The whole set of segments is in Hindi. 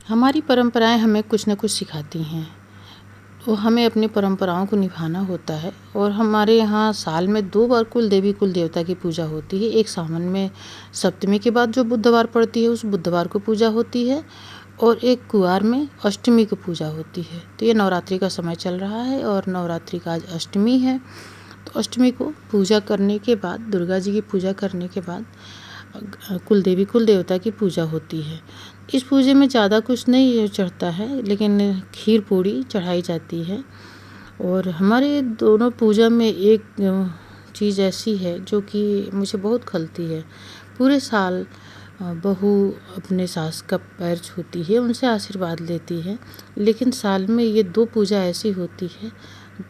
हमारी परंपराएं हमें कुछ न कुछ सिखाती हैं। तो हमें अपनी परंपराओं को निभाना होता है और हमारे यहाँ साल में 2 बार कुल देवी कुल देवता की पूजा होती है। एक सावन में सप्तमी के बाद जो बुधवार पड़ती है उस बुधवार को पूजा होती है और एक कुवार में अष्टमी को पूजा होती है। तो ये नवरात्रि का समय चल रहा है और नवरात्रि का आज अष्टमी है। तो अष्टमी को पूजा करने के बाद, दुर्गा जी की पूजा करने के बाद कुल देवी कुल देवता की पूजा होती है। इस पूजे में ज़्यादा कुछ नहीं चढ़ता है, लेकिन खीर पूड़ी चढ़ाई जाती है। और हमारे दोनों पूजा में एक चीज़ ऐसी है जो कि मुझे बहुत खलती है। पूरे साल बहू अपने सास का पैर छूती है, उनसे आशीर्वाद लेती है, लेकिन साल में ये 2 पूजा ऐसी होती है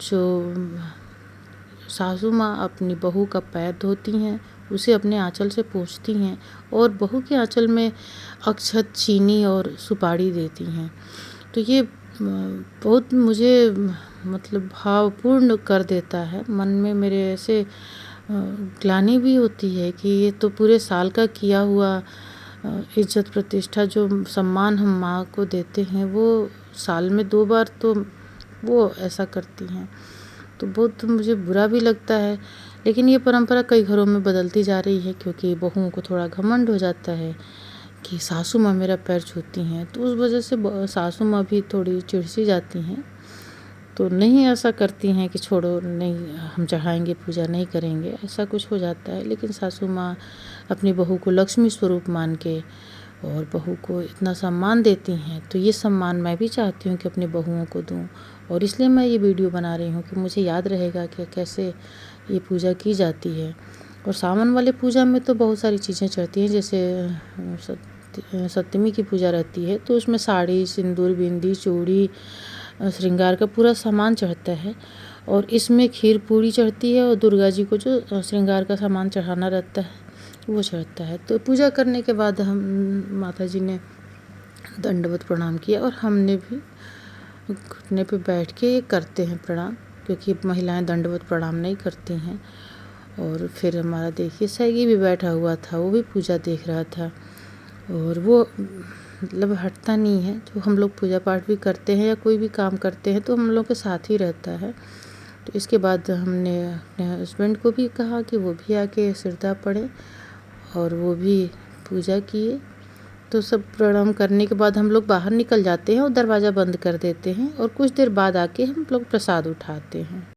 जो सासू माँ अपनी बहू का पैर धोती हैं, उसे अपने आँचल से पोंछती हैं और बहू के आँचल में अक्षत, चीनी और सुपारी देती हैं। तो ये बहुत मुझे मतलब भावपूर्ण कर देता है। मन में मेरे ऐसे ग्लानि भी होती है कि ये तो पूरे साल का किया हुआ इज्जत प्रतिष्ठा जो सम्मान हम माँ को देते हैं, वो साल में 2 बार तो वो ऐसा करती हैं। तो बहुत मुझे बुरा भी लगता है, लेकिन ये परंपरा कई घरों में बदलती जा रही है क्योंकि बहुओं को थोड़ा घमंड हो जाता है कि सासू माँ मेरा पैर छूती हैं, तो उस वजह से सासू माँ भी थोड़ी चिढ़-सी जाती हैं। तो नहीं ऐसा करती हैं कि छोड़ो, नहीं हम चढ़ाएंगे, पूजा नहीं करेंगे, ऐसा कुछ हो जाता है। लेकिन सासू माँ अपनी बहू को लक्ष्मी स्वरूप मान के और बहू को इतना सम्मान देती हैं, तो ये सम्मान मैं भी चाहती हूँ कि अपनी बहुओं को दूँ। और इसलिए मैं ये वीडियो बना रही हूँ कि मुझे याद रहेगा कि कैसे ये पूजा की जाती है। और सावन वाले पूजा में तो बहुत सारी चीज़ें चढ़ती हैं, जैसे सप्तमी की पूजा रहती है तो उसमें साड़ी, सिंदूर, बिंदी, चूड़ी, श्रृंगार का पूरा सामान चढ़ता है। और इसमें खीर पूड़ी चढ़ती है और दुर्गा जी को जो श्रृंगार का सामान चढ़ाना रहता है वो चढ़ता है। तो पूजा करने के बाद हम माता जी ने दंडवत प्रणाम किया और हमने भी घुटने पे बैठ के करते हैं प्रणाम, क्योंकि महिलाएं दंडवत प्रणाम नहीं करती हैं। और फिर हमारा देखिए सैगी भी बैठा हुआ था, वो भी पूजा देख रहा था और वो मतलब हटता नहीं है। जो हम लोग पूजा पाठ भी करते हैं या कोई भी काम करते हैं तो हम लोग के साथ ही रहता है। तो इसके बाद हमने अपने हस्बैंड को भी कहा कि वो भी आके सिरता पड़े और वो भी पूजा किए। तो सब प्रणाम करने के बाद हम लोग बाहर निकल जाते हैं और दरवाज़ा बंद कर देते हैं और कुछ देर बाद आके हम लोग प्रसाद उठाते हैं।